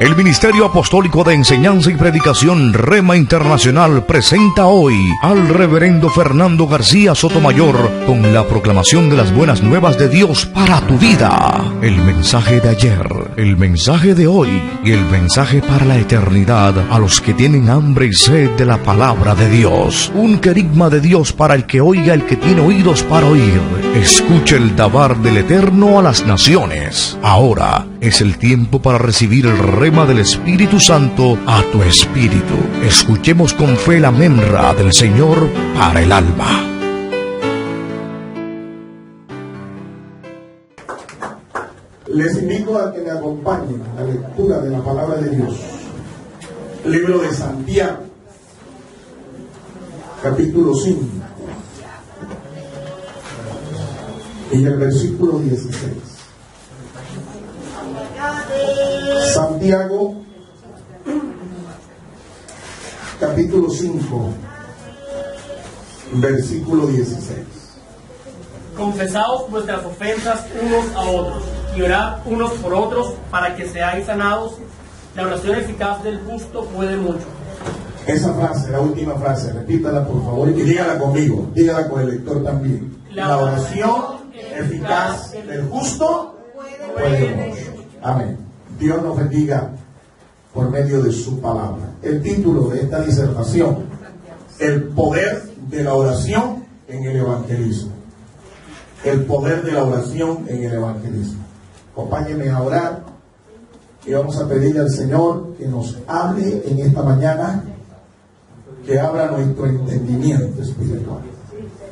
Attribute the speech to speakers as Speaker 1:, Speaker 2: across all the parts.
Speaker 1: El Ministerio Apostólico de Enseñanza y Predicación Rema Internacional presenta hoy al Reverendo Fernando García Sotomayor con la proclamación de las buenas nuevas de Dios para tu vida. El mensaje de ayer, el mensaje de hoy y el mensaje para la eternidad a los que tienen hambre y sed de la palabra de Dios. Un querigma de Dios para el que oiga, el que tiene oídos para oír. Escuche el dabar del Eterno a las naciones. Ahora es el tiempo para recibir el rema del Espíritu Santo a tu espíritu. Escuchemos con fe la memra del Señor para el alma.
Speaker 2: Les invito a que me acompañen a la lectura de la palabra de Dios. Libro de Santiago, capítulo 5, y el versículo 16. Santiago, capítulo 5, versículo 16.
Speaker 3: Confesaos vuestras ofensas unos a otros y orad unos por otros para que seáis sanados. La oración eficaz del justo puede mucho.
Speaker 2: Esa frase, la última frase, repítala por favor y dígala conmigo, dígala con el lector también. La oración eficaz del justo puede mucho. Amén. Dios nos bendiga por medio de su palabra. El título de esta disertación: el poder de la oración en el evangelismo. El poder de la oración en el evangelismo. Acompáñenme a orar y vamos a pedirle al Señor que nos hable en esta mañana, que abra nuestro entendimiento espiritual.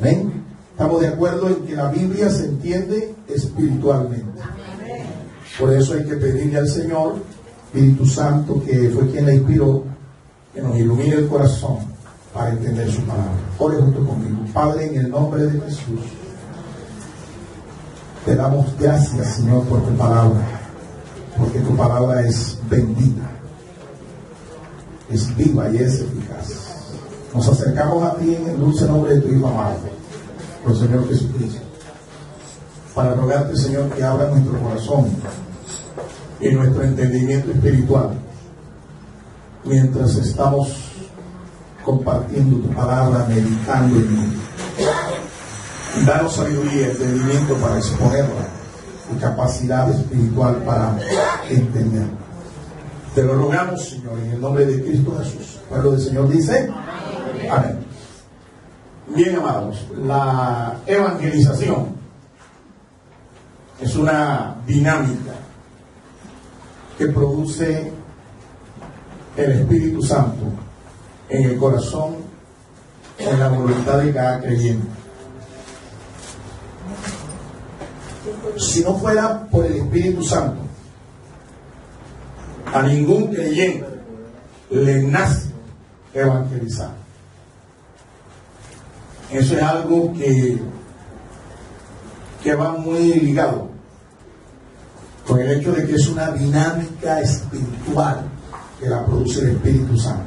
Speaker 2: ¿Ven? Estamos de acuerdo en que la Biblia se entiende espiritualmente. Por eso hay que pedirle al Señor, Espíritu Santo, que fue quien la inspiró, que nos ilumine el corazón para entender su palabra. Ore junto conmigo. Padre, en el nombre de Jesús, te damos gracias, Señor, por tu palabra, porque tu palabra es bendita, es viva y es eficaz. Nos acercamos a ti en el dulce nombre de tu Hijo amado, por Señor Jesucristo, para rogarte, Señor, que abra nuestro corazón y nuestro entendimiento espiritual mientras estamos compartiendo tu palabra, meditando en ella. Danos sabiduría y entendimiento para exponerla y capacidad espiritual para entenderla. Te lo rogamos, Señor, en el nombre de Cristo Jesús. El pueblo del Señor dice amén. Bien, amados, la evangelización es una dinámica que produce el Espíritu Santo en el corazón, en la voluntad de cada creyente. Si no fuera por el Espíritu Santo, a ningún creyente le nace evangelizar. Eso es algo que va muy ligado con el hecho de que es una dinámica espiritual que la produce el Espíritu Santo.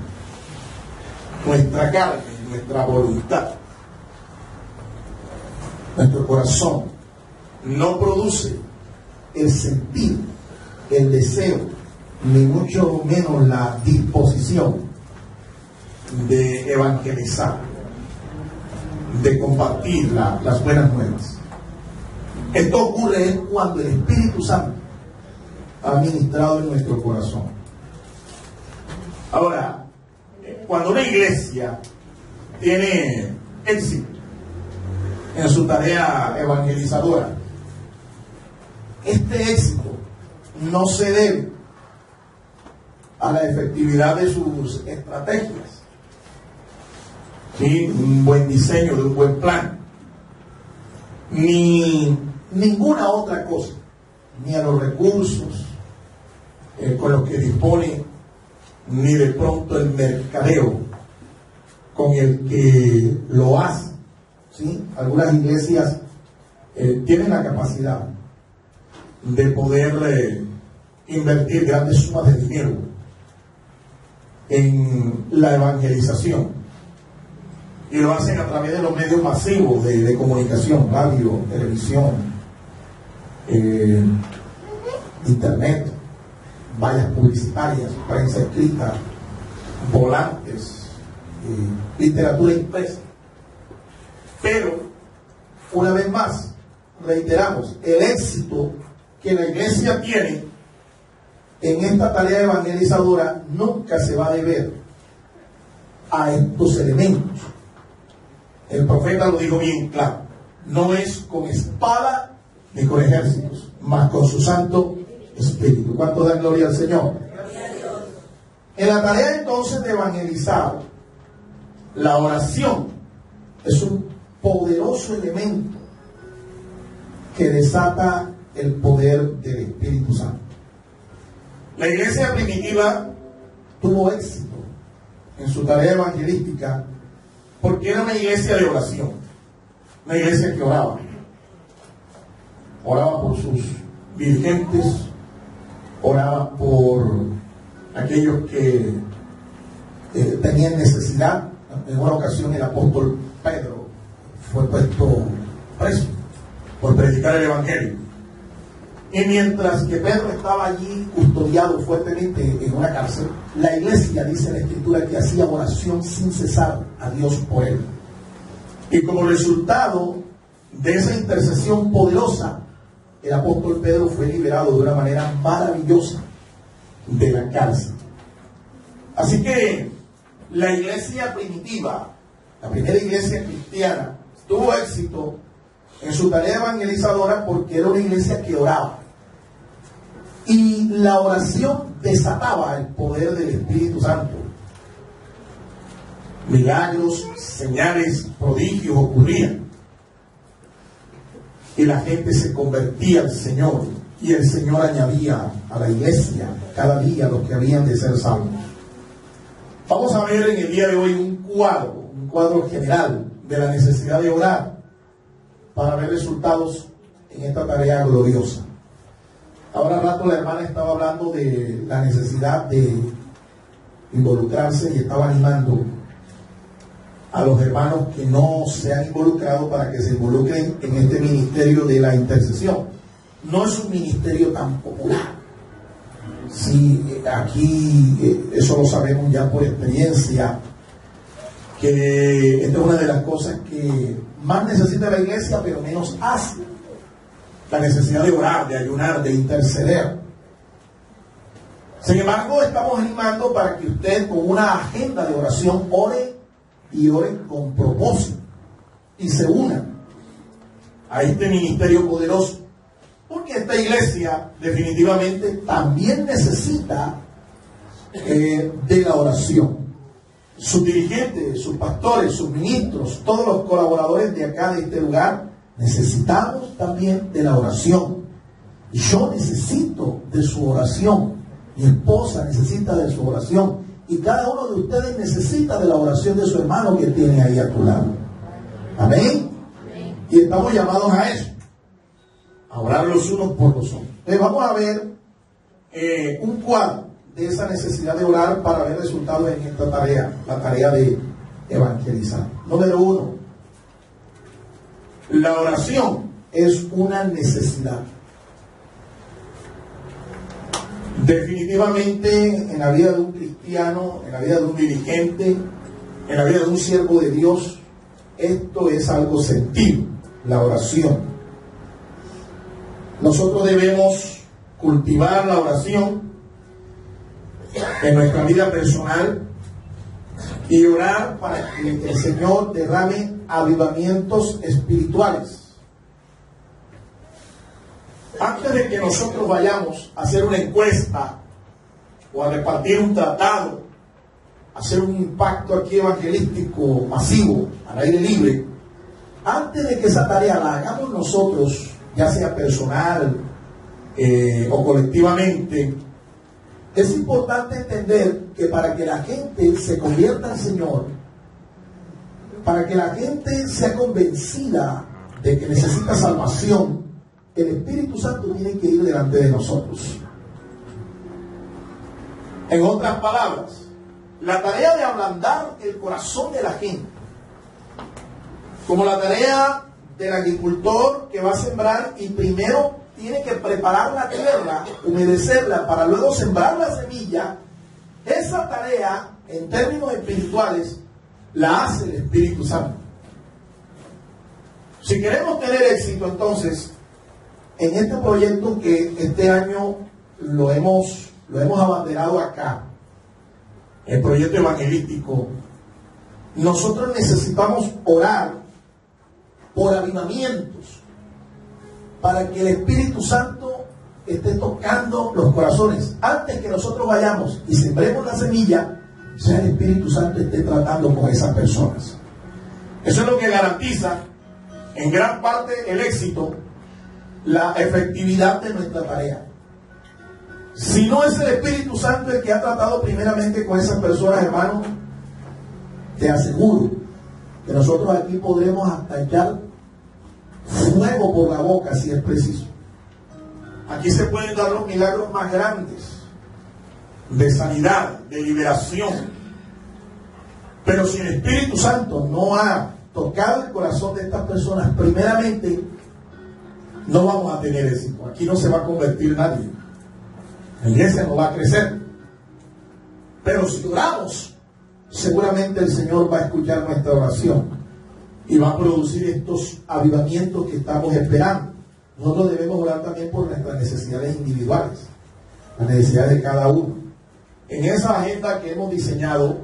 Speaker 2: Nuestra carne, nuestra voluntad, nuestro corazón no produce el sentir, el deseo, ni mucho menos la disposición de evangelizar, de compartir las buenas nuevas. Esto ocurre cuando el Espíritu Santo ha ministrado en nuestro corazón. Ahora, cuando una iglesia tiene éxito en su tarea evangelizadora, este éxito no se debe a la efectividad de sus estrategias, ¿sí? Un buen diseño de un buen plan, ni ninguna otra cosa, ni a los recursos con los que dispone, ni de pronto el mercadeo con el que lo hace, ¿sí? Algunas iglesias tienen la capacidad de poder invertir grandes sumas de dinero en la evangelización, y lo hacen a través de los medios masivos de comunicación, radio, televisión, internet, vallas publicitarias, prensa escrita, volantes, literatura impresa. Pero, una vez más, reiteramos, el éxito que la iglesia tiene en esta tarea evangelizadora nunca se va a deber a estos elementos. El profeta lo dijo bien claro: no es con espada ni con ejércitos, mas con su Santo Espíritu. ¿Cuánto dan gloria al Señor? En la tarea entonces de evangelizar, la oración es un poderoso elemento que desata el poder del Espíritu Santo. La iglesia primitiva tuvo éxito en su tarea evangelística porque era una iglesia de oración, una iglesia que oraba por sus dirigentes, oraba por aquellos que tenían necesidad. En una ocasión el apóstol Pedro fue puesto preso por predicar el evangelio, y mientras que Pedro estaba allí custodiado fuertemente en una cárcel, la iglesia, dice la escritura, que hacía oración sin cesar a Dios por él. Y como resultado de esa intercesión poderosa, el apóstol Pedro fue liberado de una manera maravillosa de la cárcel. Así que la iglesia primitiva, la primera iglesia cristiana, tuvo éxito en su tarea evangelizadora porque era una iglesia que oraba. Y la oración desataba el poder del Espíritu Santo. Milagros, señales, prodigios ocurrían. Y la gente se convertía al Señor. Y el Señor añadía a la iglesia cada día los que habían de ser salvos. Vamos a ver en el día de hoy un cuadro general de la necesidad de orar para ver resultados en esta tarea gloriosa. Ahora rato la hermana estaba hablando de la necesidad de involucrarse y estaba animando a los hermanos que no se han involucrado para que se involucren en este ministerio de la intercesión. No es un ministerio tan popular. Sí, aquí eso lo sabemos ya por experiencia, que esta es una de las cosas que más necesita la iglesia, pero menos hace. La necesidad de orar, de ayunar, de interceder. Sin embargo, estamos animando para que usted, con una agenda de oración, ore y ore con propósito y se una a este ministerio poderoso, porque esta iglesia definitivamente también necesita de la oración. Sus dirigentes, sus pastores, sus ministros, todos los colaboradores de acá, de este lugar, necesitamos también de la oración. Y yo necesito de su oración. Mi esposa necesita de su oración. Y cada uno de ustedes necesita de la oración de su hermano que tiene ahí a tu lado. Amén. Y estamos llamados a eso, a orar los unos por los otros. Entonces vamos a ver un cuadro de esa necesidad de orar para ver resultados en esta tarea, la tarea de evangelizar. Número 1. La oración es una necesidad. Definitivamente en la vida de un cristiano, en la vida de un dirigente, en la vida de un siervo de Dios, esto es algo sentido, la oración. Nosotros debemos cultivar la oración en nuestra vida personal y orar para que el Señor derrame avivamientos espirituales. Antes de que nosotros vayamos a hacer una encuesta o a repartir un tratado, a hacer un impacto aquí evangelístico masivo, al aire libre, antes de que esa tarea la hagamos nosotros, ya sea personal o colectivamente, es importante entender que para que la gente se convierta al Señor, para que la gente sea convencida de que necesita salvación, el Espíritu Santo tiene que ir delante de nosotros. En otras palabras, la tarea de ablandar el corazón de la gente, como la tarea del agricultor que va a sembrar y primero tiene que preparar la tierra, humedecerla para luego sembrar la semilla. Esa tarea, en términos espirituales, la hace el Espíritu Santo. Si queremos tener éxito, entonces, en este proyecto que este año lo hemos abanderado acá, el proyecto evangelístico, nosotros necesitamos orar por avivamientos para que el Espíritu Santo esté tocando los corazones. Antes que nosotros vayamos y sembremos la semilla, sea el Espíritu Santo esté tratando con esas personas. Eso es lo que garantiza en gran parte el éxito, la efectividad de nuestra tarea. Si no es el Espíritu Santo el que ha tratado primeramente con esas personas, hermano, te aseguro que nosotros aquí podremos hasta echar fuego por la boca si es preciso. Aquí se pueden dar los milagros más grandes de sanidad, de liberación. Pero si el Espíritu Santo no ha tocado el corazón de estas personas, primeramente, no vamos a tener éxito. Aquí no se va a convertir nadie. La iglesia no va a crecer. Pero si oramos, seguramente el Señor va a escuchar nuestra oración y va a producir estos avivamientos que estamos esperando. Nosotros debemos orar también por nuestras necesidades individuales, las necesidades de cada uno. En esa agenda que hemos diseñado,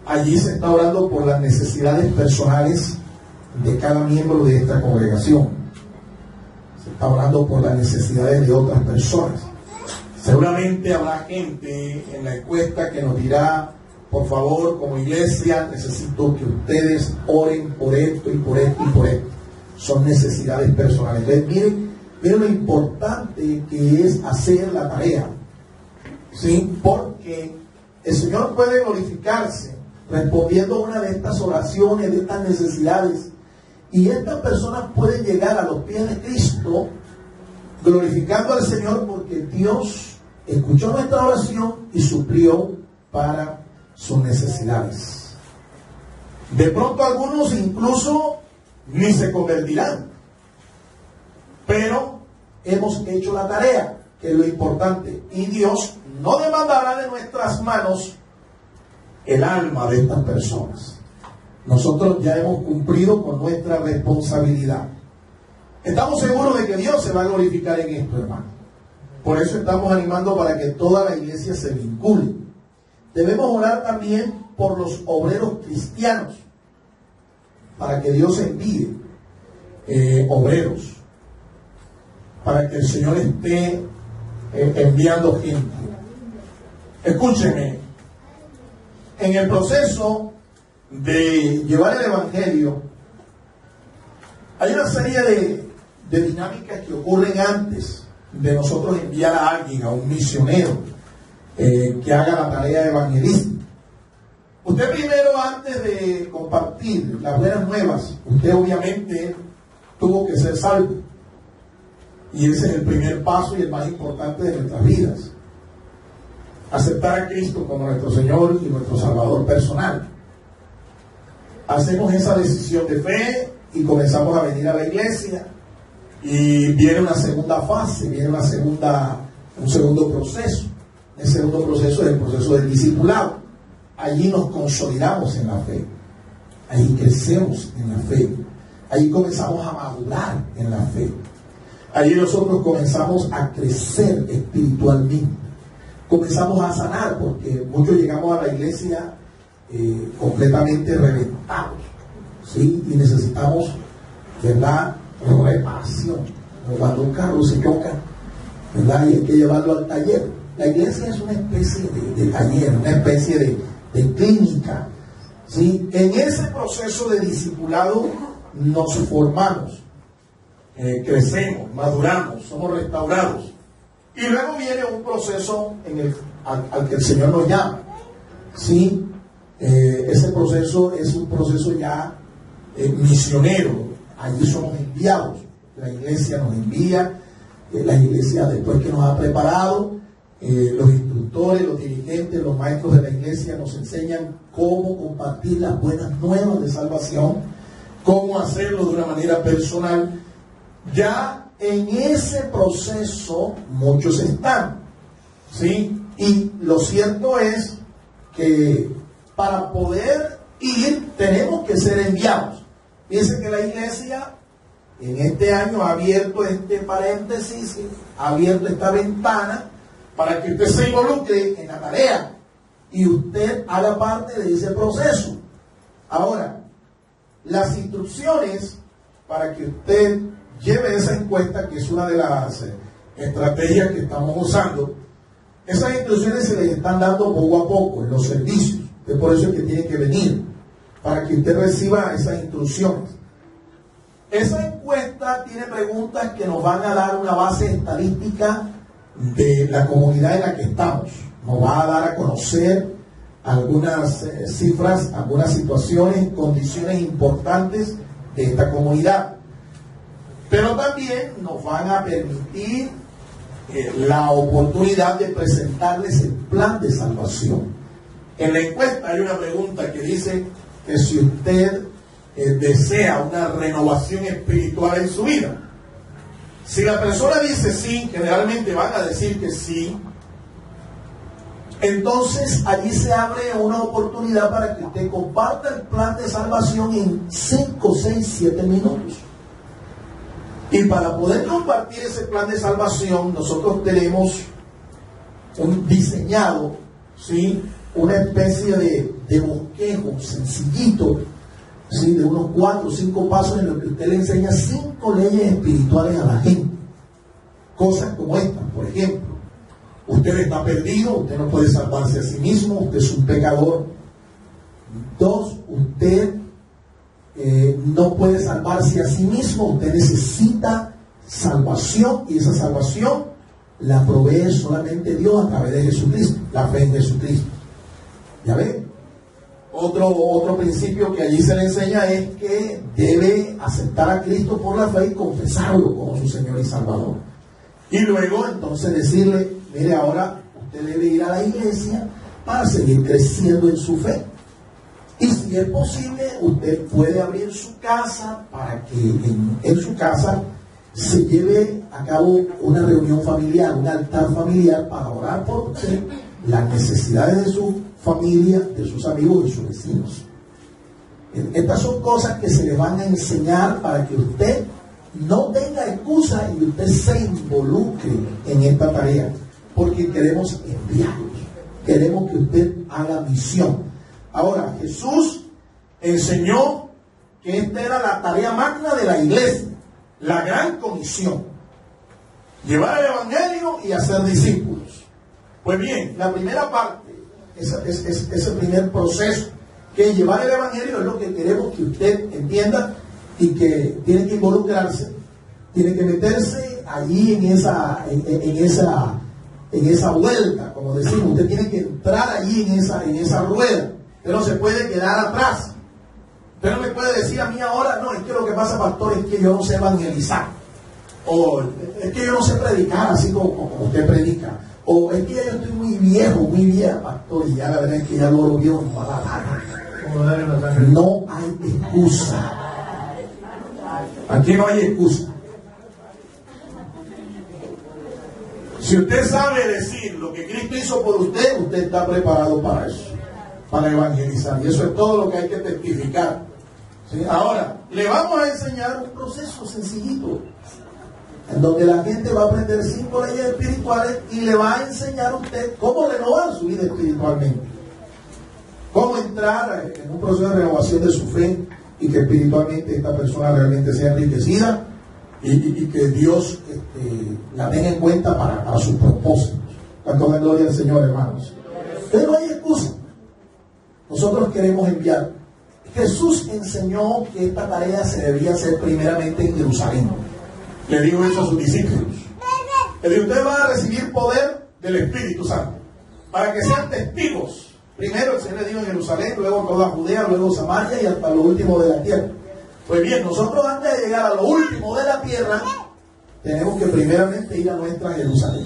Speaker 2: allí se está orando por las necesidades personales de cada miembro de esta congregación. Se está orando por las necesidades de otras personas. Seguramente habrá gente en la encuesta que nos dirá: por favor, como iglesia, necesito que ustedes oren por esto y por esto y por esto. Son necesidades personales. Entonces, miren lo importante que es hacer la tarea, ¿sí? Porque el Señor puede glorificarse respondiendo a una de estas oraciones, de estas necesidades, y estas personas pueden llegar a los pies de Cristo glorificando al Señor, porque Dios escuchó nuestra oración y suplió para sus necesidades. De pronto algunos incluso ni se convertirán, pero hemos hecho la tarea, que es lo importante, y Dios no demandará de nuestras manos el alma de estas personas. Nosotros ya hemos cumplido con nuestra responsabilidad. Estamos seguros de que Dios se va a glorificar en esto, hermano. Por eso estamos animando para que toda la iglesia se vincule. Debemos orar también por los obreros cristianos, para que Dios envíe obreros, para que el Señor esté enviando gente. Escúchenme, en el proceso de llevar el Evangelio, hay una serie de dinámicas que ocurren antes de nosotros enviar a alguien, a un misionero, que haga la tarea evangelística. Usted primero, antes de compartir las buenas nuevas, usted obviamente tuvo que ser salvo. Y ese es el primer paso y el más importante de nuestras vidas. Aceptar a Cristo como nuestro Señor y nuestro Salvador personal. Hacemos esa decisión de fe y comenzamos a venir a la iglesia. Y viene una segunda fase, viene un segundo proceso. El segundo proceso es el proceso del discipulado. Allí nos consolidamos en la fe. Allí crecemos en la fe. Allí comenzamos a madurar en la fe. Allí nosotros comenzamos a crecer espiritualmente. Comenzamos a sanar, porque muchos llegamos a la iglesia completamente reventados, ¿sí? Y necesitamos, ¿verdad?, reparación. Como cuando un carro se choca, ¿verdad?, y hay que llevarlo al taller. La iglesia es una especie de taller, una especie de clínica, ¿sí? En ese proceso de discipulado nos formamos, crecemos, maduramos, somos restaurados. Y luego viene un proceso al que el Señor nos llama, ¿sí? Ese proceso es un proceso ya misionero. Allí somos enviados. La iglesia nos envía. La iglesia, después que nos ha preparado, los instructores, los dirigentes, los maestros de la iglesia nos enseñan cómo compartir las buenas nuevas de salvación, cómo hacerlo de una manera personal. Ya en ese proceso muchos están, ¿sí? Y lo cierto es que para poder ir tenemos que ser enviados. Fíjense que la iglesia en este año ha abierto este paréntesis, ha abierto esta ventana para que usted se involucre en la tarea y usted haga parte de ese proceso. Ahora, las instrucciones para que usted lleve esa encuesta, que es una de las estrategias que estamos usando, esas instrucciones se les están dando poco a poco en los servicios. Es por eso que tiene que venir, para que usted reciba esas instrucciones. Esa encuesta tiene preguntas que nos van a dar una base estadística de la comunidad en la que estamos. Nos va a dar a conocer algunas cifras, algunas situaciones, condiciones importantes de esta comunidad. Pero también nos van a permitir la oportunidad de presentarles el plan de salvación. En la encuesta hay una pregunta que dice que si usted desea una renovación espiritual en su vida. Si la persona dice sí, generalmente van a decir que sí, entonces allí se abre una oportunidad para que usted comparta el plan de salvación en 5, 6, 7 minutos. Y para poder compartir ese plan de salvación, nosotros tenemos un diseñado, ¿sí?, una especie de bosquejo sencillito, ¿sí?, de unos 4 o 5 pasos en los que usted le enseña 5 leyes espirituales a la gente. Cosas como estas, por ejemplo: usted está perdido, usted no puede salvarse a sí mismo, usted es un pecador. 2, usted no puede salvarse a sí mismo, usted necesita salvación, y esa salvación la provee solamente Dios a través de Jesucristo, la fe en Jesucristo. ¿Ya ven? Otro principio que allí se le enseña es que debe aceptar a Cristo por la fe y confesarlo como su Señor y Salvador. Y luego entonces decirle: mire, ahora usted debe ir a la iglesia para seguir creciendo en su fe. Y si es posible, usted puede abrir su casa para que en su casa se lleve a cabo una reunión familiar, un altar familiar, para orar por usted, las necesidades de su familia, de sus amigos y sus vecinos. Estas son cosas que se le van a enseñar para que usted no tenga excusa y usted se involucre en esta tarea, porque queremos enviarlos, queremos que usted haga misión. Ahora, Jesús enseñó que esta era la tarea magna de la iglesia, la gran comisión: llevar el evangelio y hacer discípulos. Pues bien, la primera parte, ese primer proceso, que es llevar el evangelio, es lo que queremos que usted entienda, y que tiene que involucrarse, tiene que meterse allí en esa vuelta, como decimos. Usted tiene que entrar allí en esa rueda. Usted no se puede quedar atrás. Usted no me puede decir a mí ahora: no, es que lo que pasa, pastor, es que yo no sé evangelizar, o es que yo no sé predicar así como usted predica, o es que ya yo estoy muy viejo, muy vieja, pastor, y ya la verdad es que ya lo vio, no va a dar. No hay excusa. Aquí no hay excusa. Si usted sabe decir lo que Cristo hizo por usted, usted está preparado para eso, para evangelizar. Y eso es todo lo que hay que testificar. ¿Sí? Ahora, le vamos a enseñar un proceso sencillito, en donde la gente va a aprender 5 leyes espirituales y le va a enseñar a usted cómo renovar su vida espiritualmente, cómo entrar en un proceso de renovación de su fe, y que espiritualmente esta persona realmente sea enriquecida, y que Dios la tenga en cuenta para sus propósitos. Tanto la gloria al Señor, hermanos. Pero no hay excusa. Nosotros queremos enviar. Jesús enseñó que esta tarea se debía hacer primeramente en Jerusalén. Le dijo eso a sus discípulos. Le dijo: usted va a recibir poder del Espíritu Santo para que sean testigos. Primero el Señor le dijo en Jerusalén, luego toda Judea, luego Samaria y hasta lo último de la tierra. Pues bien, nosotros antes de llegar a lo último de la tierra, tenemos que primeramente ir a nuestra Jerusalén.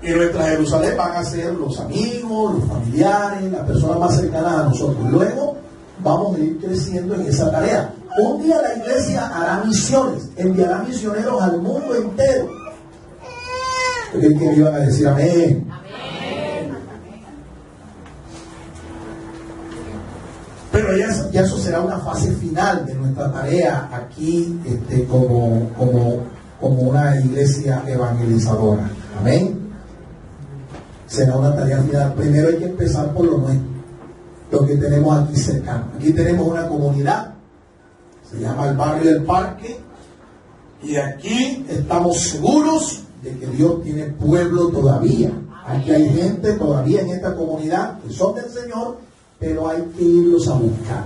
Speaker 2: Y nuestra Jerusalén van a ser los amigos, los familiares, las personas más cercanas a nosotros. Luego vamos a ir creciendo en esa tarea. Un día la iglesia hará misiones, enviará misioneros al mundo entero. ¿Creen que iban a decir amén? Pero ya eso será una fase final de nuestra tarea aquí como una iglesia evangelizadora. Amén. Será una tarea final. Primero hay que empezar por lo nuestro, lo que tenemos aquí cercano. Aquí tenemos una comunidad, se llama el barrio del Parque, y aquí estamos seguros de que Dios tiene pueblo todavía. Aquí hay gente todavía en esta comunidad que son del Señor, pero hay que irlos a buscar.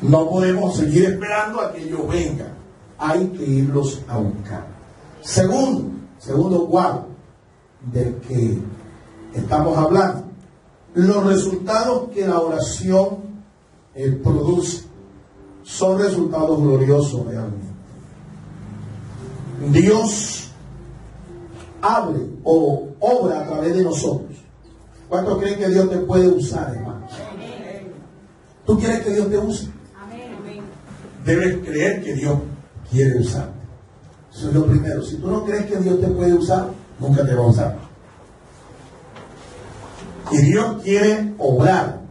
Speaker 2: No podemos seguir esperando a que ellos vengan. Hay que irlos a buscar. Segundo cuadro del que estamos hablando, los resultados que la oración produce son resultados gloriosos realmente. Dios abre o obra a través de nosotros. ¿Cuántos creen que Dios te puede usar, hermano? ¿Tú quieres que Dios te use? Debes creer que Dios quiere usarte. Eso es lo primero. Si tú no crees que Dios te puede usar, nunca te va a usar. Y Dios quiere obrar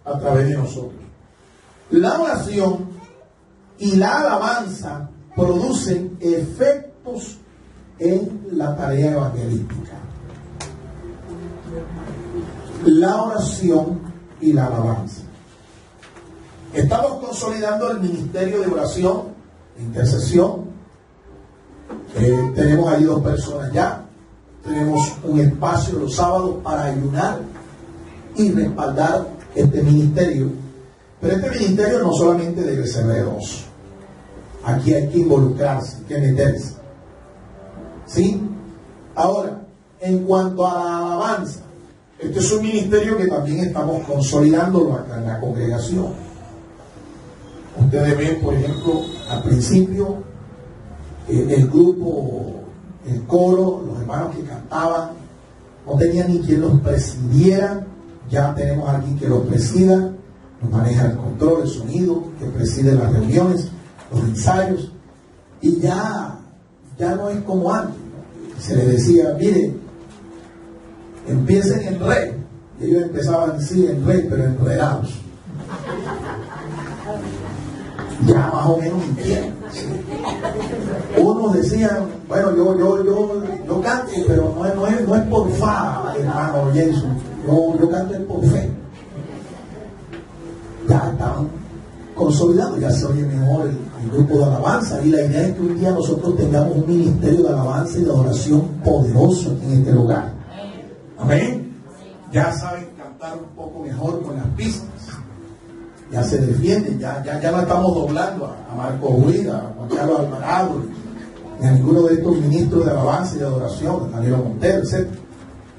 Speaker 2: a través de nosotros. La oración y la alabanza producen efectos en la tarea evangelística. La oración y la alabanza. Estamos consolidando el ministerio de oración, de intercesión. Tenemos ahí 2 personas ya. Tenemos un espacio los sábados para ayunar y respaldar este ministerio. Pero este ministerio no solamente debe ser de 2. Aquí hay que involucrarse, hay que meterse. ¿Sí? Ahora, en cuanto a la alabanza, este es un ministerio que también estamos consolidándolo acá en la congregación. Ustedes ven, por ejemplo, al principio, el grupo, el coro, los hermanos que cantaban, no tenían ni quien los presidiera. Ya tenemos a alguien que los presida, nos maneja el control, el sonido, que preside las reuniones, los ensayos, y ya no es como antes, ¿no? Se les decía, miren, empiecen en re, y ellos empezaban sí en re, pero enredados. Ya más o menos entienden. Unos decían, bueno, yo canto, pero no es por fa, hermano Jason, yo canto por fe. Ya estaban consolidados, ya se oye mejor el grupo de alabanza, y la idea es que un día nosotros tengamos un ministerio de alabanza y de adoración poderoso aquí en este lugar. Amén. Ya saben cantar un poco mejor con las pistas. Ya se defienden, ya no estamos doblando a Marco Huida, a Juan Carlos Alvarado, ni a ninguno de estos ministros de alabanza y de adoración, a Daniel Montero, etc.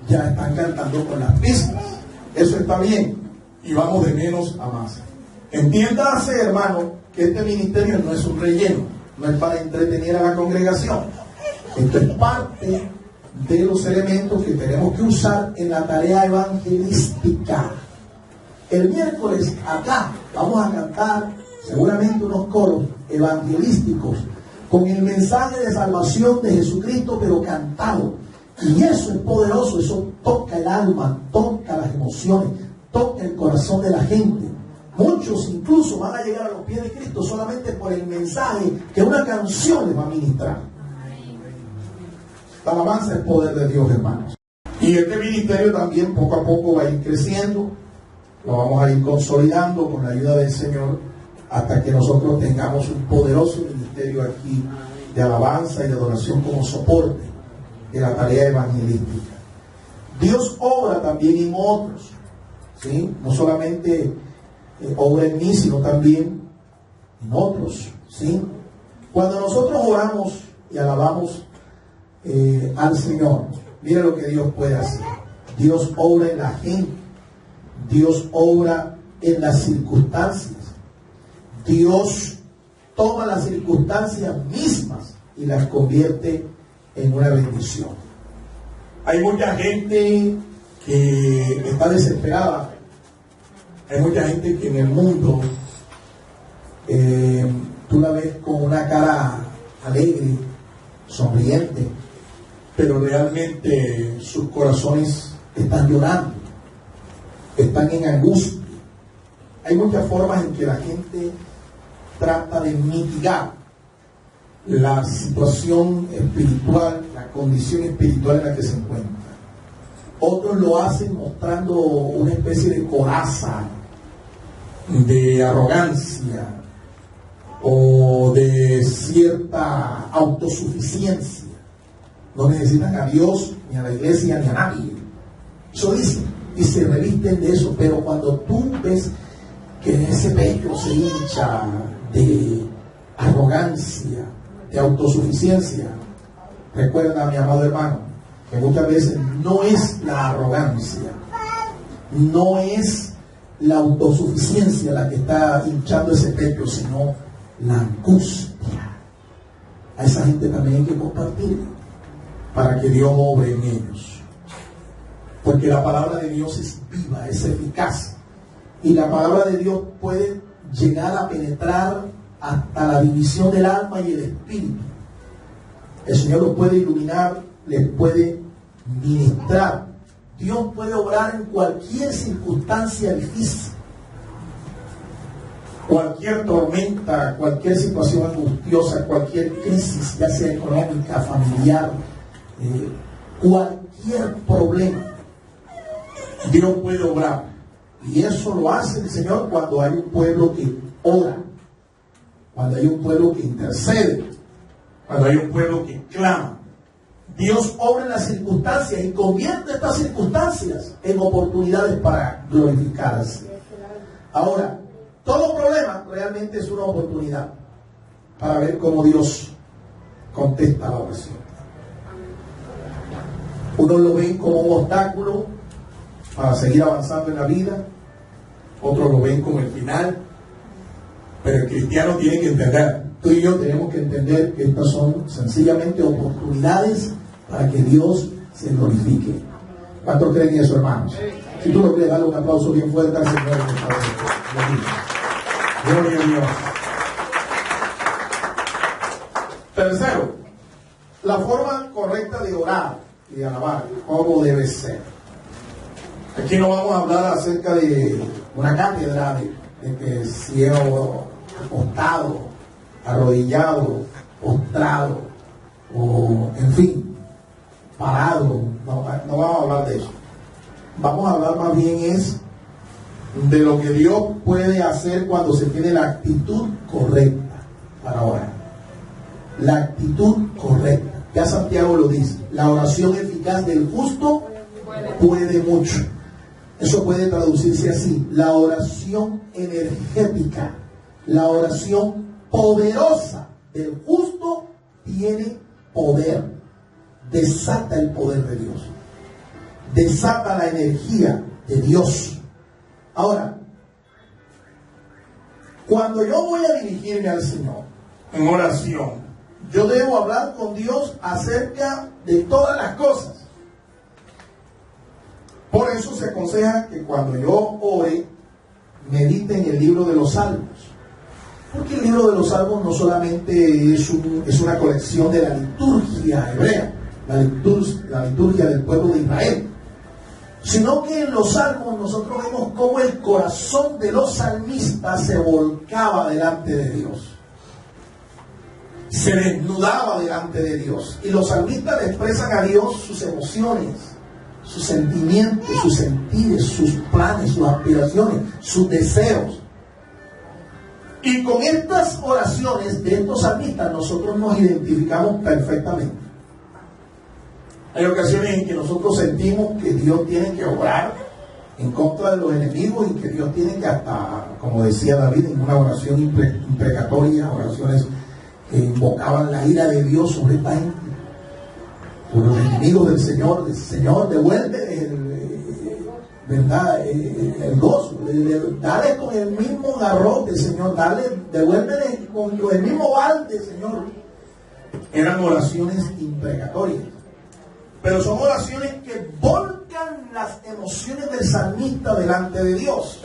Speaker 2: Ya están cantando con las pistas. Eso está bien, y vamos de menos a más. Entiéndase, hermano, que este ministerio no es un relleno, no es para entretener a la congregación. Esto es parte de los elementos que tenemos que usar en la tarea evangelística. El miércoles acá vamos a cantar seguramente unos coros evangelísticos con el mensaje de salvación de Jesucristo, pero cantado. Y eso es poderoso, eso toca el alma, toca las emociones, toca el corazón de la gente. Muchos incluso van a llegar a los pies de Cristo solamente por el mensaje que una canción les va a ministrar. La alabanza es poder de Dios, hermanos. Y este ministerio también poco a poco va a ir creciendo. Lo vamos a ir consolidando con la ayuda del Señor hasta que nosotros tengamos un poderoso ministerio aquí de alabanza y de adoración como soporte de la tarea evangelística. Dios obra también en otros, ¿sí? No solamente obra en mí, sino también en otros, ¿sí? Cuando nosotros oramos y alabamos al Señor, mira lo que Dios puede hacer. Dios obra en la gente. Dios obra en las circunstancias. Dios toma las circunstancias mismas y las convierte en una bendición. Hay mucha gente que está desesperada. Hay mucha gente que en el mundo tú la ves con una cara alegre, sonriente, pero realmente sus corazones están llorando, están en angustia. Hay muchas formas en que la gente trata de mitigar la situación espiritual, la condición espiritual en la que se encuentra. Otros lo hacen mostrando una especie de coraza, de arrogancia o de cierta autosuficiencia. No necesitan a Dios, ni a la iglesia, ni a nadie. Eso dicen, y se revisten de eso. Pero cuando tú ves que ese pecho se hincha de arrogancia, de autosuficiencia, recuerda, mi amado hermano, que muchas veces no es la arrogancia, no es la autosuficiencia la que está hinchando ese pecho, sino la angustia. A esa gente también hay que compartir para que Dios obre en ellos, porque la palabra de Dios es viva, es eficaz, y la palabra de Dios puede llegar a penetrar hasta la división del alma y el espíritu. El Señor los puede iluminar, les puede ministrar. Dios puede obrar en cualquier circunstancia difícil, cualquier tormenta, cualquier situación angustiosa, cualquier crisis, ya sea económica, familiar, cualquier problema. Dios puede obrar, y eso lo hace el Señor cuando hay un pueblo que ora, cuando hay un pueblo que intercede, cuando hay un pueblo que clama. Dios obra en las circunstancias y convierte estas circunstancias en oportunidades para glorificarse. Ahora, todo problema realmente es una oportunidad para ver cómo Dios contesta la oración. Unos lo ven como un obstáculo para seguir avanzando en la vida, otros lo ven como el final, pero el cristiano tiene que entender, tú y yo tenemos que entender que estas son sencillamente oportunidades para que Dios se glorifique. ¿Cuántos creen eso, hermanos? Si tú lo crees, dale un aplauso bien fuerte al Señor. Gloria a Dios. Tercero, la forma correcta de orar y de alabar, ¿cómo debe ser? Aquí no vamos a hablar acerca de una cátedra de que si es acostado, arrodillado, postrado, o en fin, parado. No vamos a hablar de eso. Vamos a hablar más bien es de lo que Dios puede hacer cuando se tiene la actitud correcta para orar. La actitud correcta. Ya Santiago lo dice. La oración eficaz del justo puede mucho. Eso puede traducirse así: la oración energética, la oración poderosa del justo tiene poder, desata el poder de Dios, desata la energía de Dios. Ahora, cuando yo voy a dirigirme al Señor en oración, yo debo hablar con Dios acerca de todas las cosas. Por eso se aconseja que cuando yo ore, medite en el libro de los Salmos. Porque el libro de los Salmos no solamente es una colección de la liturgia hebrea, la liturgia del pueblo de Israel, sino que en los Salmos nosotros vemos cómo el corazón de los salmistas se volcaba delante de Dios, se desnudaba delante de Dios, y los salmistas le expresan a Dios sus emociones, sus sentimientos, sus sentires, sus planes, sus aspiraciones, sus deseos. Y con estas oraciones de estos salmistas nosotros nos identificamos perfectamente. Hay ocasiones en que nosotros sentimos que Dios tiene que obrar en contra de los enemigos, y que Dios tiene que, hasta, como decía David en una oración imprecatoria, oraciones que invocaban la ira de Dios sobre esta gente, sobre los enemigos del Señor. Señor, devuelve el gozo, dale con el mismo garrote, Señor, devuélvele con el mismo balde, Señor. Eran oraciones imprecatorias, pero son oraciones que volcan las emociones del salmista delante de Dios,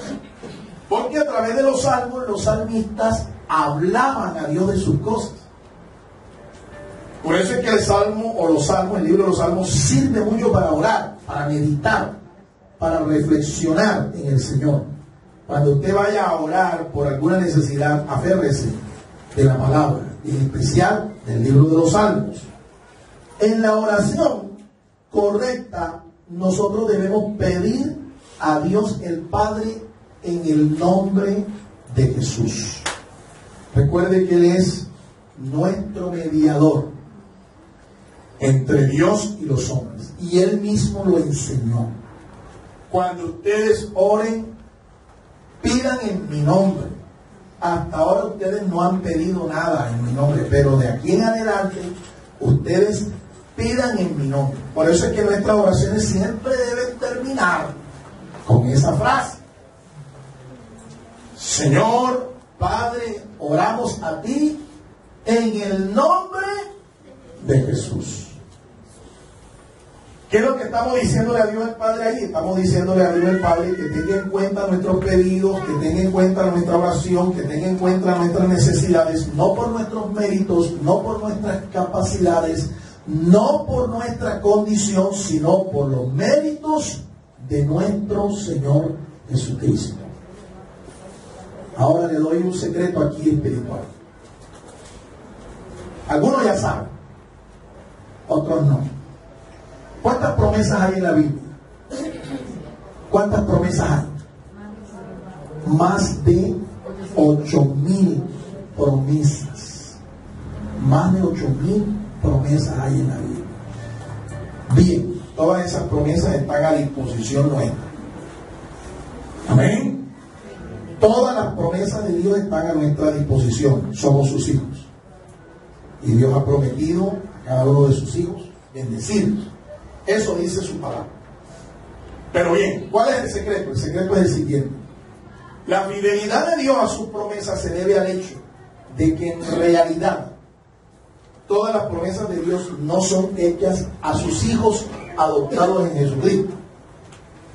Speaker 2: porque a través de los salmos los salmistas hablaban a Dios de sus cosas. Por eso es que el Salmo o los Salmos, el libro de los Salmos, sirve mucho para orar, para meditar, para reflexionar en el Señor. Cuando usted vaya a orar por alguna necesidad, aférrese de la palabra, y en especial del libro de los Salmos. En la oración correcta, nosotros debemos pedir a Dios el Padre en el nombre de Jesús. Recuerde que Él es nuestro mediador entre Dios y los hombres, y Él mismo lo enseñó. Cuando ustedes oren, pidan en mi nombre. Hasta ahora ustedes no han pedido nada en mi nombre, pero de aquí en adelante ustedes pidan en mi nombre. Por eso es que nuestras oraciones siempre deben terminar con esa frase: Señor Padre, oramos a ti en el nombre de Jesús. ¿Qué es lo que estamos diciéndole a Dios el Padre ahí? Estamos diciéndole a Dios el Padre que tenga en cuenta nuestros pedidos, que tenga en cuenta nuestra oración, que tenga en cuenta nuestras necesidades, no por nuestros méritos, no por nuestras capacidades, no por nuestra condición, sino por los méritos de nuestro Señor Jesucristo. Ahora le doy un secreto aquí espiritual. Algunos ya saben, otros no. ¿Cuántas promesas hay en la Biblia? ¿Cuántas promesas hay? Más de 8,000 promesas. Más de 8,000 promesas hay en la Biblia. Bien, todas esas promesas están a disposición nuestra. Amén. Todas las promesas de Dios están a nuestra disposición. Somos sus hijos. Y Dios ha prometido a cada uno de sus hijos bendecirlos. Eso dice su palabra. Pero bien, ¿cuál es el secreto? El secreto es el siguiente: la fidelidad de Dios a sus promesas se debe al hecho de que en realidad todas las promesas de Dios no son hechas a sus hijos adoptados en Jesucristo.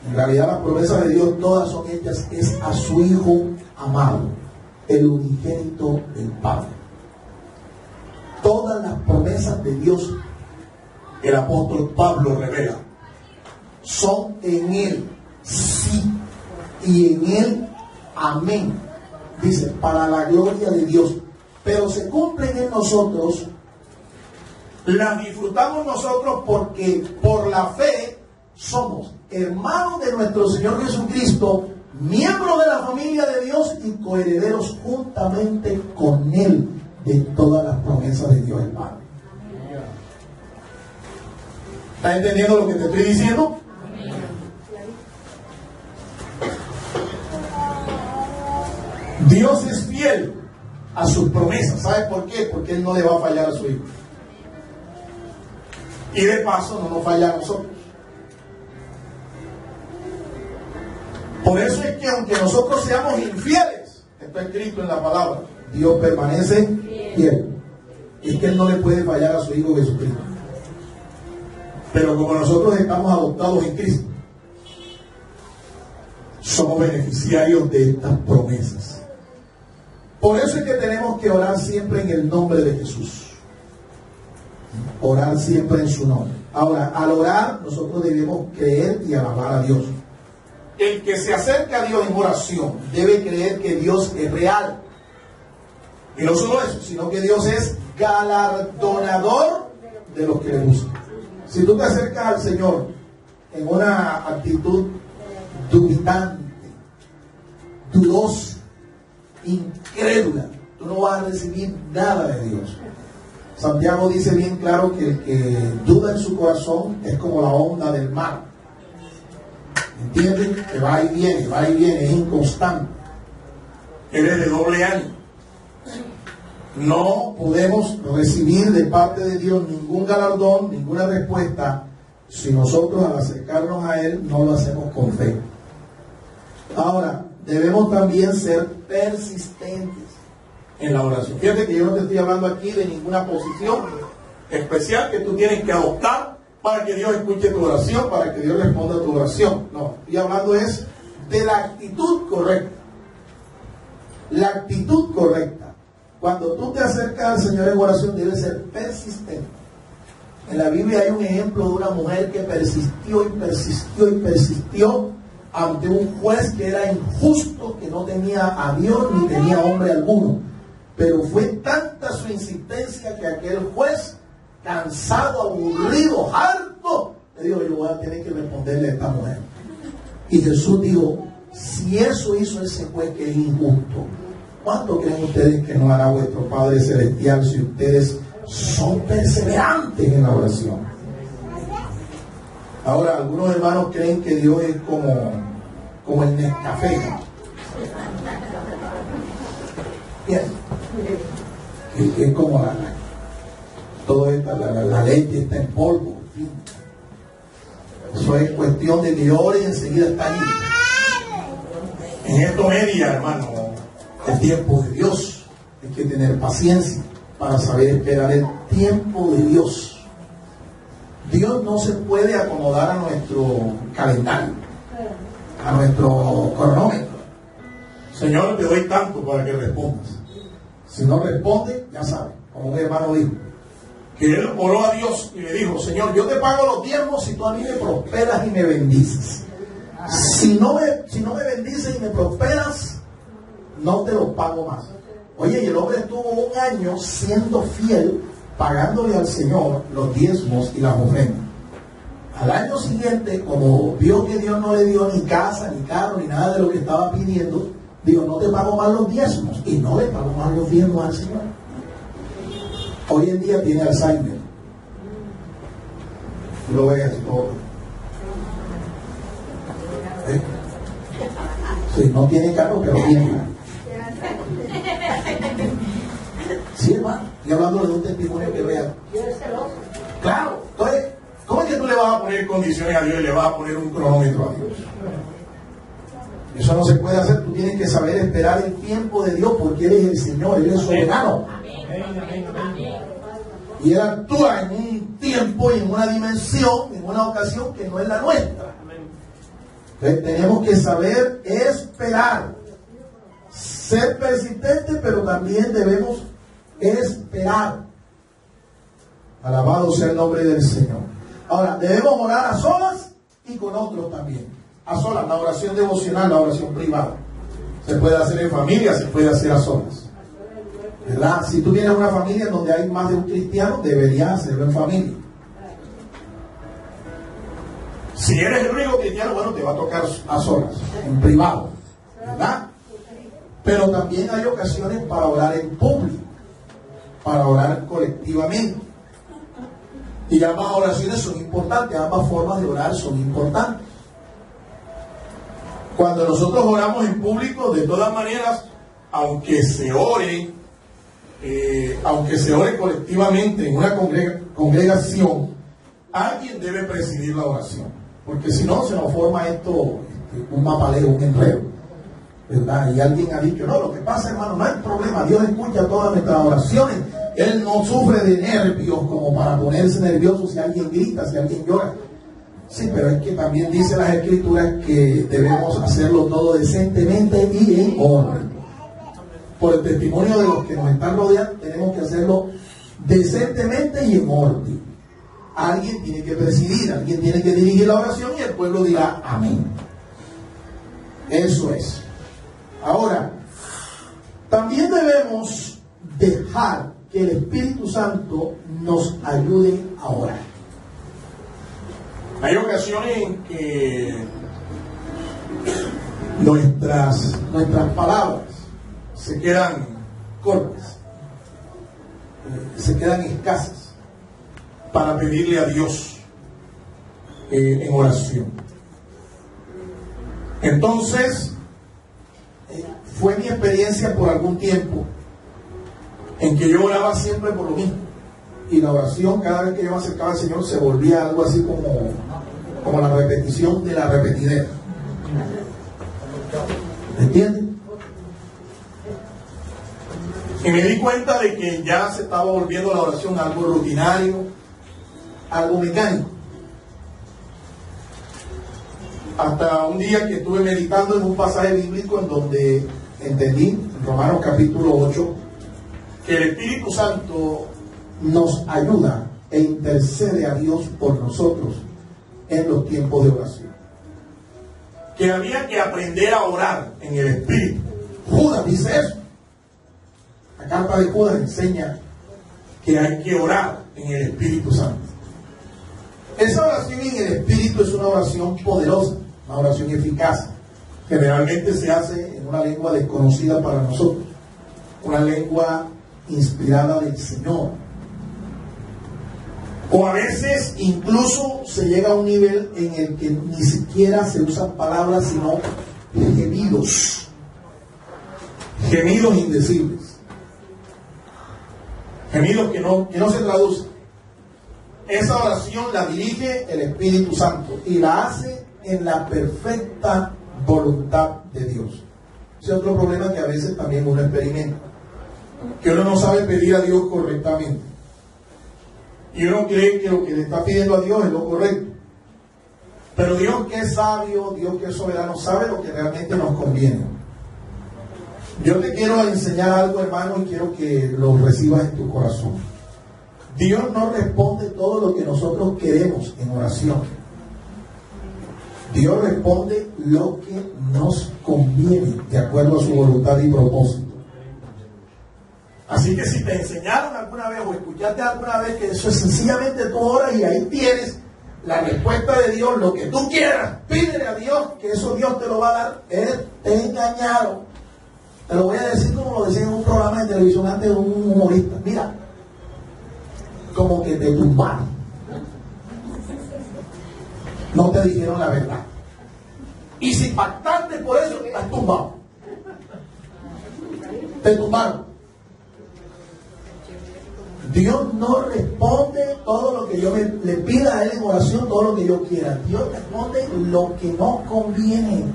Speaker 2: En realidad las promesas de Dios todas son hechas es a su Hijo amado, el unigénito del Padre. Todas las promesas de Dios, el apóstol Pablo revela, son en Él sí y en Él amén. Dice, para la gloria de Dios. Pero se cumplen en nosotros, las disfrutamos nosotros porque por la fe somos hermanos de nuestro Señor Jesucristo, miembros de la familia de Dios y coherederos juntamente con Él de todas las promesas de Dios el Padre. ¿Estás entendiendo lo que te estoy diciendo? Dios es fiel a sus promesas. ¿Sabes por qué? Porque Él no le va a fallar a su Hijo. Y de paso no nos falla a nosotros. Por eso es que aunque nosotros seamos infieles, está escrito en la palabra, Dios permanece fiel. Y es que Él no le puede fallar a su Hijo Jesucristo. Pero como nosotros estamos adoptados en Cristo, somos beneficiarios de estas promesas. Por eso es que tenemos que orar siempre en el nombre de Jesús. Orar siempre en su nombre. Ahora, al orar, nosotros debemos creer y alabar a Dios. El que se acerca a Dios en oración debe creer que Dios es real. Y no solo eso, sino que Dios es galardonador de los que le buscan. Si tú te acercas al Señor en una actitud dubitante, dudosa, incrédula, tú no vas a recibir nada de Dios. Santiago dice bien claro que el que duda en su corazón es como la onda del mar. ¿Entiendes? Que va y viene, es inconstante. Él es de doble ánimo. No podemos recibir de parte de Dios ningún galardón, ninguna respuesta, si nosotros al acercarnos a Él no lo hacemos con fe. Ahora, debemos también ser persistentes en la oración. Fíjate que yo no te estoy hablando aquí de ninguna posición especial que tú tienes que adoptar para que Dios escuche tu oración, para que Dios responda a tu oración. No, estoy hablando es de la actitud correcta. La actitud correcta. Cuando tú te acercas al Señor en oración, debes ser persistente. En la Biblia hay un ejemplo de una mujer que persistió y persistió y persistió ante un juez que era injusto, que no tenía a Dios ni tenía hombre alguno. Pero fue tanta su insistencia que aquel juez, cansado, aburrido, harto, le dijo: yo voy a tener que responderle a esta mujer. Y Jesús dijo: si eso hizo ese juez que es injusto, ¿cuánto creen ustedes que no hará vuestro Padre Celestial si ustedes son perseverantes en la oración? Ahora, algunos hermanos creen que Dios es como el Nescafé. Bien. Que es como todo esto, la leche está en polvo. Eso es cuestión de que yo ore y enseguida está allí. En esto media, hermano, el tiempo de Dios. Hay que tener paciencia para saber esperar el tiempo de Dios. Dios no se puede acomodar a nuestro calendario, a nuestro cronómetro. Señor, te doy tanto para que respondas. Si no responde, ya sabe, como un hermano dijo, que él oró a Dios y le dijo: Señor, yo te pago los diezmos si tú a mí me prosperas y me bendices. Si no me bendices y me prosperas, no te los pago más. Oye, y el hombre estuvo un año siendo fiel, pagándole al Señor los diezmos y las ofrendas. Al año siguiente, como vio que Dios no le dio ni casa, ni carro, ni nada de lo que estaba pidiendo, digo: no te pago más los diezmos. Y no le pago más los diezmos al Señor. Hoy en día tiene Alzheimer. Lo ves todo. ¿Eh? Sí, no tiene carro, pero tiene. Sí, hermano. Estoy hablando de un testimonio que real. Claro. Entonces, ¿cómo es que tú le vas a poner condiciones a Dios y le vas a poner un cronómetro a Dios? Eso no se puede hacer. Tú tienes que saber esperar el tiempo de Dios, porque Él es el Señor, Él es soberano. Y Él actúa en un tiempo y en una dimensión, en una ocasión que no es la nuestra. Entonces tenemos que saber esperar, ser persistentes, pero también debemos esperar. Alabado sea el nombre del Señor. Ahora, debemos orar a solas y con otros también. A solas, la oración devocional, la oración privada. Se puede hacer en familia, se puede hacer a solas. ¿Verdad? Si tú tienes una familia donde hay más de un cristiano, deberías hacerlo en familia. Si eres el único cristiano, bueno, te va a tocar a solas, en privado, ¿verdad? Pero también hay ocasiones para orar en público, para orar colectivamente. Y ambas oraciones son importantes, ambas formas de orar son importantes. Cuando nosotros oramos en público, de todas maneras, aunque se ore colectivamente en una congregación, alguien debe presidir la oración, porque si no se nos forma esto un mapaleo, un enredo, ¿verdad? Y alguien ha dicho: no, lo que pasa, hermano, no hay problema, Dios escucha todas nuestras oraciones, Él no sufre de nervios como para ponerse nervioso si alguien grita, si alguien llora. Sí, pero es que también dice las Escrituras que debemos hacerlo todo decentemente y en orden. Por el testimonio de los que nos están rodeando, tenemos que hacerlo decentemente y en orden. Alguien tiene que presidir, alguien tiene que dirigir la oración y el pueblo dirá amén. Eso es. Ahora, también debemos dejar que el Espíritu Santo nos ayude a orar. Hay ocasiones en que nuestras palabras se quedan cortas, se quedan escasas para pedirle a Dios en oración. Entonces, fue mi experiencia por algún tiempo en que yo oraba siempre por lo mismo, y la oración, cada vez que yo me acercaba al Señor, se volvía algo así como la repetición de la repetidera. ¿Entienden? Y me di cuenta de que ya se estaba volviendo la oración algo rutinario, algo mecánico. Hasta un día que estuve meditando en un pasaje bíblico en donde entendí, en Romanos capítulo 8, que el Espíritu Santo nos ayuda e intercede a Dios por nosotros en los tiempos de oración. Que había que aprender a orar en el Espíritu. Judas dice eso. La carta de Judas enseña que hay que orar en el Espíritu Santo. Esa oración en el Espíritu es una oración poderosa, una oración eficaz. Generalmente se hace en una lengua desconocida para nosotros, una lengua inspirada del Señor. O a veces incluso se llega a un nivel en el que ni siquiera se usan palabras, sino gemidos. Gemidos indecibles. Gemidos que no se traducen. Esa oración la dirige el Espíritu Santo y la hace en la perfecta voluntad de Dios. Ese es otro problema que a veces también uno experimenta, que uno no sabe pedir a Dios correctamente y uno cree que lo que le está pidiendo a Dios es lo correcto, pero Dios, que es sabio, Dios que es soberano, sabe lo que realmente nos conviene. Yo te quiero enseñar algo, hermano, y quiero que lo recibas en tu corazón. Dios no responde todo lo que nosotros queremos en oración. Dios responde lo que nos conviene, de acuerdo a su voluntad y propósito. Así que si te enseñaron alguna vez o escuchaste alguna vez que eso es sencillamente tú oras y ahí tienes la respuesta de Dios, lo que tú quieras, pídele a Dios que eso Dios te lo va a dar, te engañaron. Te lo voy a decir como lo decía en un programa de televisión antes de un humorista. Mira, como que te tumbaron. No te dijeron la verdad. Y si pactaste por eso, estás tumbado. Te tumbaron. Dios no responde todo lo que yo le pida a Él en oración, todo lo que yo quiera. Dios responde lo que nos conviene,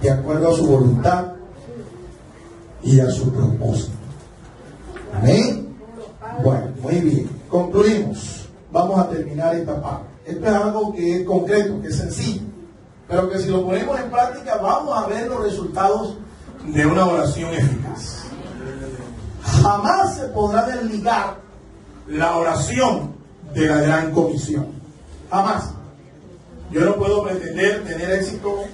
Speaker 2: de acuerdo a su voluntad y a su propósito. Amén. Bueno, muy bien. Concluimos. Vamos a terminar esta parte. Esto es algo que es concreto, que es sencillo, pero que si lo ponemos en práctica vamos a ver los resultados de una oración eficaz. Jamás se podrá desligar la oración de la gran comisión. Jamás. Yo no puedo pretender tener éxito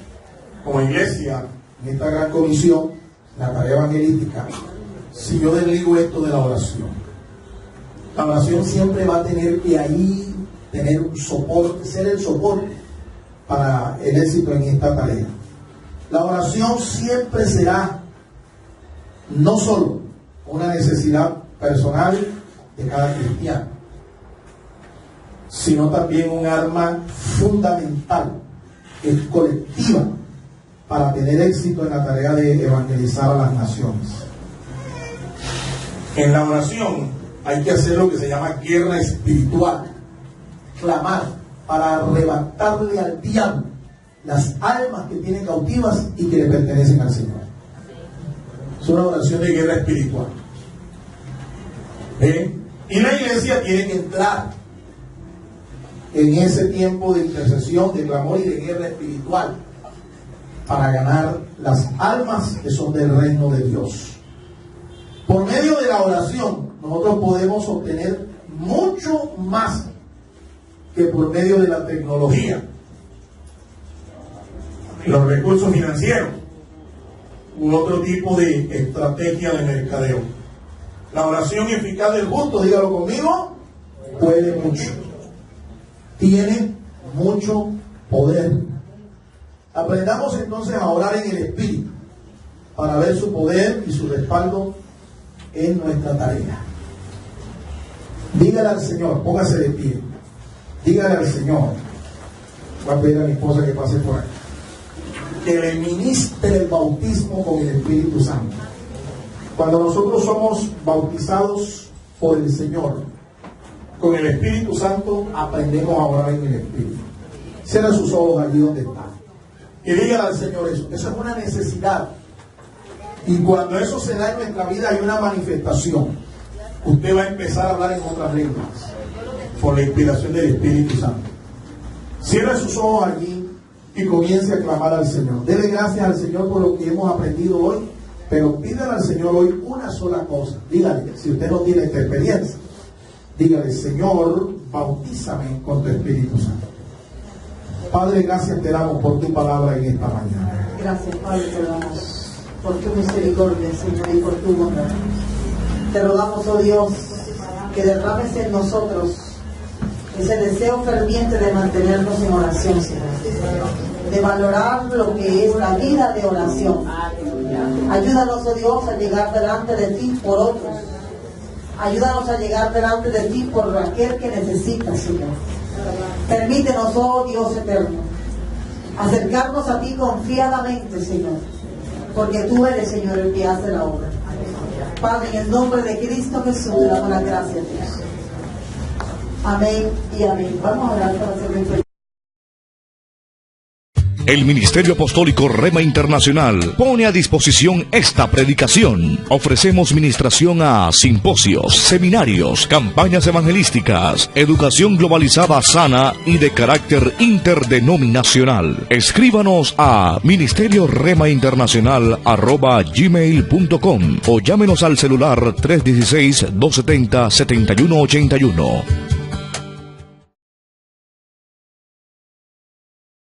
Speaker 2: como iglesia en esta gran comisión, la tarea evangelística, si yo desligo esto de la oración. La oración siempre va a tener que ahí tener un soporte, ser el soporte para el éxito en esta tarea. La oración siempre será no solo una necesidad personal de cada cristiano, sino también un arma fundamental, que es colectiva, para tener éxito en la tarea de evangelizar a las naciones. En la oración hay que hacer lo que se llama guerra espiritual, clamar para arrebatarle al diablo las almas que tiene cautivas y que le pertenecen al Señor. Es una oración de guerra espiritual. Y la iglesia tiene que entrar en ese tiempo de intercesión, de clamor y de guerra espiritual para ganar las almas que son del reino de Dios. Por medio de la oración nosotros podemos obtener mucho más que por medio de la tecnología, los recursos financieros u otro tipo de estrategia de mercadeo. La oración eficaz del justo, dígalo conmigo, puede mucho, tiene mucho poder. Aprendamos entonces a orar en el Espíritu para ver su poder y su respaldo en nuestra tarea. Dígale al Señor, póngase de pie, dígale al Señor, voy a pedir a mi esposa que pase por aquí, que le ministre el bautismo con el Espíritu Santo. Cuando nosotros somos bautizados por el Señor con el Espíritu Santo, aprendemos a orar en el Espíritu. Cierra sus ojos allí donde está y dígale al Señor eso es una necesidad, y cuando eso se da en nuestra vida hay una manifestación. Usted va a empezar a hablar en otras lenguas por la inspiración del Espíritu Santo. Cierra sus ojos allí y comience a clamar al Señor. Dele gracias al Señor por lo que hemos aprendido hoy Pero pídale al Señor hoy una sola cosa. Dígale, si usted no tiene esta experiencia, dígale: Señor, bautízame con tu Espíritu Santo. Padre, gracias te damos por tu palabra en esta mañana.
Speaker 4: Gracias, Padre, te damos por tu misericordia, Señor, y por tu bondad. Te rogamos, oh Dios, que derrames en nosotros ese deseo ferviente de mantenernos en oración, Señor, de valorar lo que es la vida de oración. Ayúdanos, oh Dios, a llegar delante de ti por otros. Ayúdanos a llegar delante de ti por aquel que necesita, Señor. Permítenos, oh Dios eterno, acercarnos a ti confiadamente, Señor, porque tú eres, Señor, el que hace la obra. Padre, en el nombre de Cristo Jesús, te damos las gracias, Dios. Amén y amén. Vamos a orar para hacer nuestro...
Speaker 1: El Ministerio Apostólico Rema Internacional pone a disposición esta predicación. Ofrecemos ministración a simposios, seminarios, campañas evangelísticas, educación globalizada sana y de carácter interdenominacional. Escríbanos a ministerioremainternacional@gmail.com o llámenos al celular 316-270-7181.